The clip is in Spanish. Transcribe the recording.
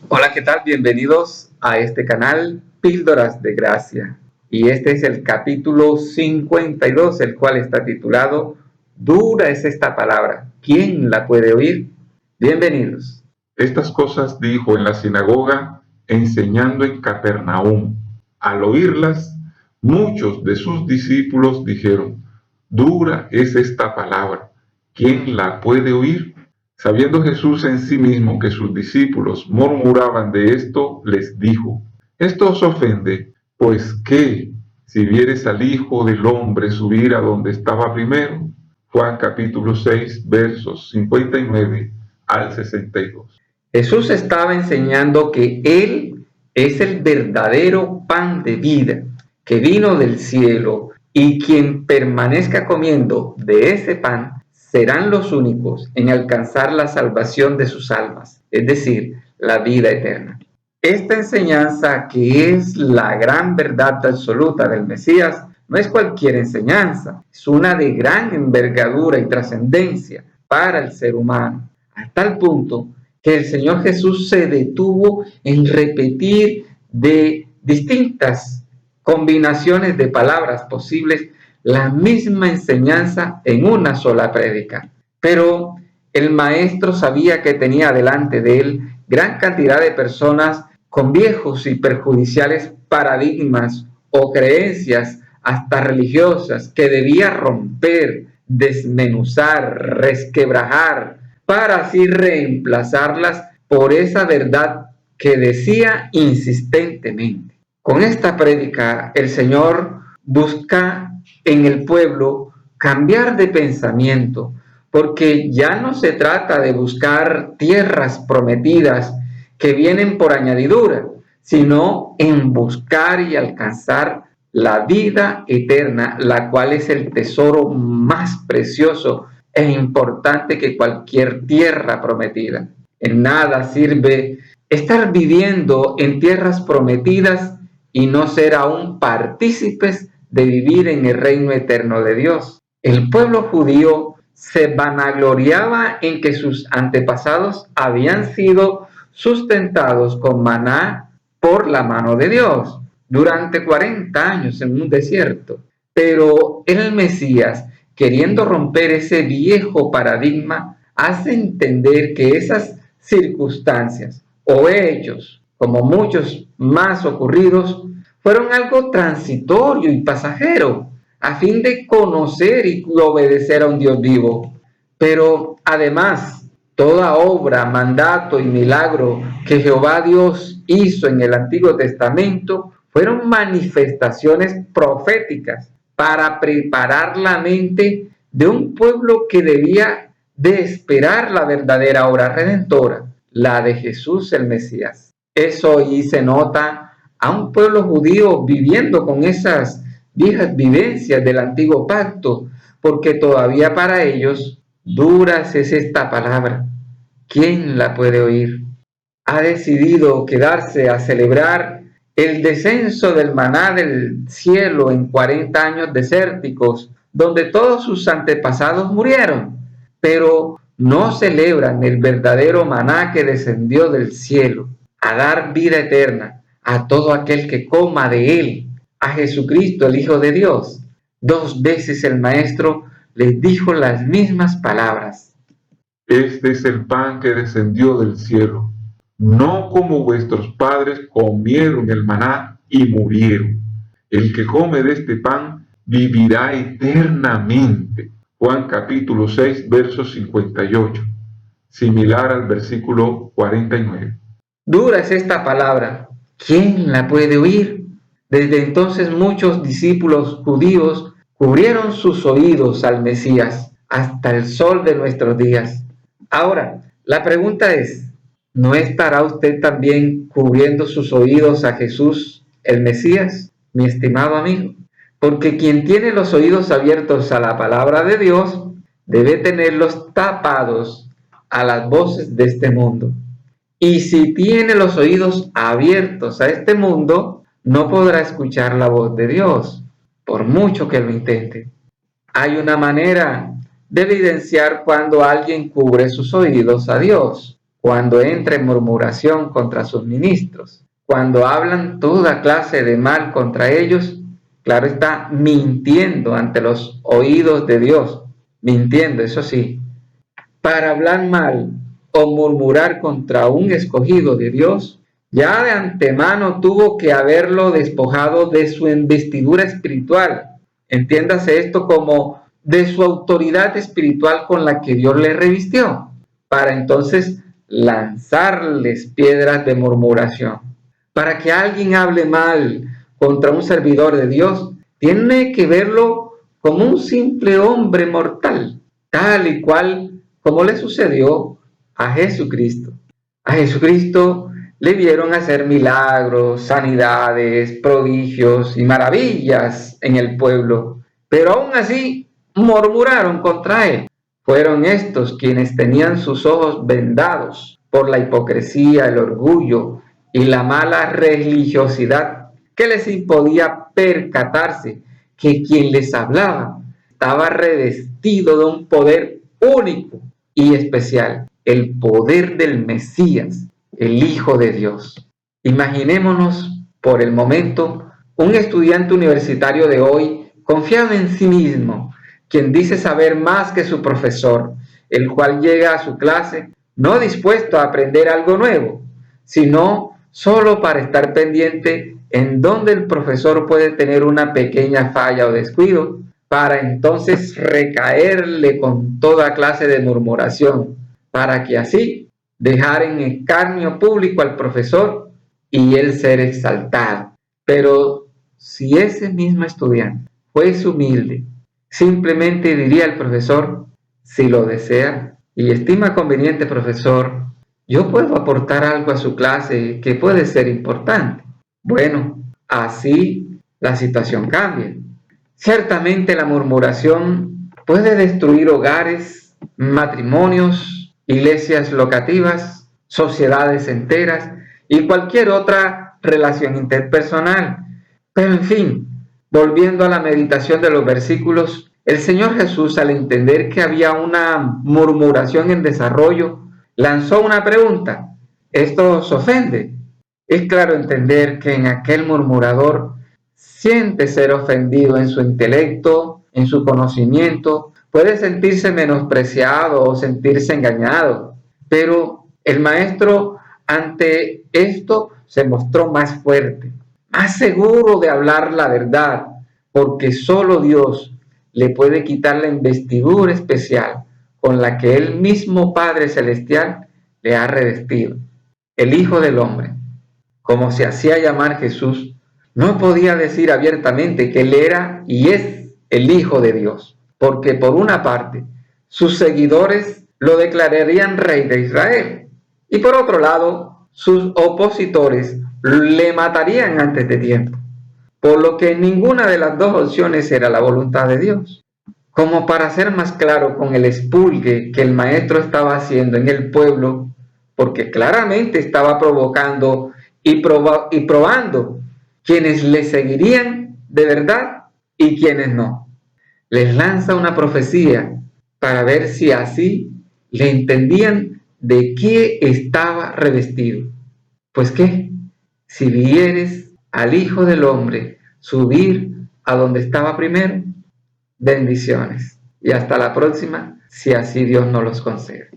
Hola, ¿qué tal? Bienvenidos a este canal Píldoras de Gracia. Y este es el capítulo 52, el cual está titulado Dura es esta palabra, ¿quién la puede oír? Bienvenidos. Estas cosas dijo en la sinagoga, enseñando en Capernaum. Al oírlas, muchos de sus discípulos dijeron, dura es esta palabra, ¿quién la puede oír? Sabiendo Jesús en sí mismo que sus discípulos murmuraban de esto, les dijo, ¿esto os ofende? Pues qué, si vieres al Hijo del Hombre subir a donde estaba primero. Juan capítulo 6, versos 59 al 62. Jesús estaba enseñando que Él es el verdadero pan de vida que vino del cielo, y quien permanezca comiendo de ese pan serán los únicos en alcanzar la salvación de sus almas, es decir, la vida eterna. Esta enseñanza, que es la gran verdad absoluta del Mesías, no es cualquier enseñanza, es una de gran envergadura y trascendencia para el ser humano, a tal punto que el Señor Jesús se detuvo en repetir de distintas combinaciones de palabras posibles la misma enseñanza en una sola prédica. Pero el maestro sabía que tenía delante de él gran cantidad de personas con viejos y perjudiciales paradigmas o creencias hasta religiosas que debía romper, desmenuzar, resquebrajar, para así reemplazarlas por esa verdad que decía insistentemente. Con esta prédica, el Señor busca en el pueblo cambiar de pensamiento, porque ya no se trata de buscar tierras prometidas que vienen por añadidura, sino en buscar y alcanzar la vida eterna, la cual es el tesoro más precioso e importante que cualquier tierra prometida. En nada sirve estar viviendo en tierras prometidas y no ser aún partícipes de vivir en el reino eterno de Dios. El pueblo judío se vanagloriaba en que sus antepasados habían sido sustentados con maná por la mano de Dios durante 40 años en un desierto. Pero el Mesías, queriendo romper ese viejo paradigma, hace entender que esas circunstancias o hechos, como muchos más ocurridos, fueron algo transitorio y pasajero, a fin de conocer y obedecer a un Dios vivo. Pero además, toda obra, mandato y milagro que Jehová Dios hizo en el Antiguo Testamento fueron manifestaciones proféticas para preparar la mente de un pueblo que debía de esperar la verdadera obra redentora, la de Jesús el Mesías. Eso ahí se nota a un pueblo judío viviendo con esas viejas vivencias del antiguo pacto, porque todavía para ellos duras es esta palabra. ¿Quién la puede oír? Ha decidido quedarse a celebrar el descenso del maná del cielo en 40 años desérticos, donde todos sus antepasados murieron, pero no celebran el verdadero maná que descendió del cielo a dar vida eterna a todo aquel que coma de él, a Jesucristo, el Hijo de Dios. 2 veces el Maestro les dijo las mismas palabras. Este es el pan que descendió del cielo, no como vuestros padres comieron el maná y murieron. El que come de este pan vivirá eternamente. Juan capítulo 6, verso 58, similar al versículo 49. Dura es esta palabra, ¿quién la puede oír? Desde entonces muchos discípulos judíos cubrieron sus oídos al Mesías hasta el sol de nuestros días. Ahora, la pregunta es, ¿no estará usted también cubriendo sus oídos a Jesús, el Mesías, mi estimado amigo? Porque quien tiene los oídos abiertos a la palabra de Dios debe tenerlos tapados a las voces de este mundo. Y si tiene los oídos abiertos a este mundo, no podrá escuchar la voz de Dios, por mucho que lo intente. Hay una manera de evidenciar cuando alguien cubre sus oídos a Dios. cuando entra en murmuración contra sus ministros, cuando hablan toda clase de mal contra ellos, claro está, mintiendo ante los oídos de Dios, mintiendo, eso sí, para hablar mal o murmurar contra un escogido de Dios, ya de antemano tuvo que haberlo despojado de su investidura espiritual. Entiéndase esto como de su autoridad espiritual con la que Dios le revistió, para entonces lanzarles piedras de murmuración. Para que alguien hable mal contra un servidor de Dios, tiene que verlo como un simple hombre mortal, tal y cual como le sucedió a Jesucristo. A Jesucristo le vieron hacer milagros, sanidades, prodigios y maravillas en el pueblo, pero aún así murmuraron contra él. Fueron estos quienes tenían sus ojos vendados por la hipocresía, el orgullo y la mala religiosidad que les impedía percatarse que quien les hablaba estaba revestido de un poder único y especial, el poder del Mesías, el Hijo de Dios. Imaginémonos por el momento un estudiante universitario de hoy confiado en sí mismo, quien dice saber más que su profesor, el cual llega a su clase no dispuesto a aprender algo nuevo, sino solo para estar pendiente en donde el profesor puede tener una pequeña falla o descuido, para entonces recaerle con toda clase de murmuración, para que así dejar en escarnio público al profesor y él ser exaltado. Pero si ese mismo estudiante fuese humilde, simplemente diría al profesor, si lo desea y estima conveniente, profesor, yo puedo aportar algo a su clase que puede ser importante. Bueno, así la situación cambia. Ciertamente la murmuración puede destruir hogares, matrimonios, iglesias locativas, sociedades enteras y cualquier otra relación interpersonal. Pero en fin, volviendo a la meditación de los versículos, el Señor Jesús, al entender que había una murmuración en desarrollo, lanzó una pregunta. ¿Esto os ofende? Es claro entender que en aquel murmurador siente ser ofendido en su intelecto, en su conocimiento, puede sentirse menospreciado o sentirse engañado, pero el maestro ante esto se mostró más fuerte, más seguro de hablar la verdad, porque solo Dios le puede quitar la investidura especial con la que el mismo Padre Celestial le ha revestido. El Hijo del Hombre, como se hacía llamar Jesús, no podía decir abiertamente que él era y es el Hijo de Dios, porque por una parte, sus seguidores lo declararían rey de Israel, y por otro lado, sus opositores le matarían antes de tiempo, por lo que ninguna de las dos opciones era la voluntad de Dios. Como para ser más claro con el expulgue que el maestro estaba haciendo en el pueblo, porque claramente estaba provocando y probando quienes le seguirían de verdad y quienes no. Les lanza una profecía para ver si así le entendían de qué estaba revestido. Pues qué, si vieres al Hijo del Hombre subir a donde estaba primero, bendiciones. Y hasta la próxima, si así Dios nos los concede.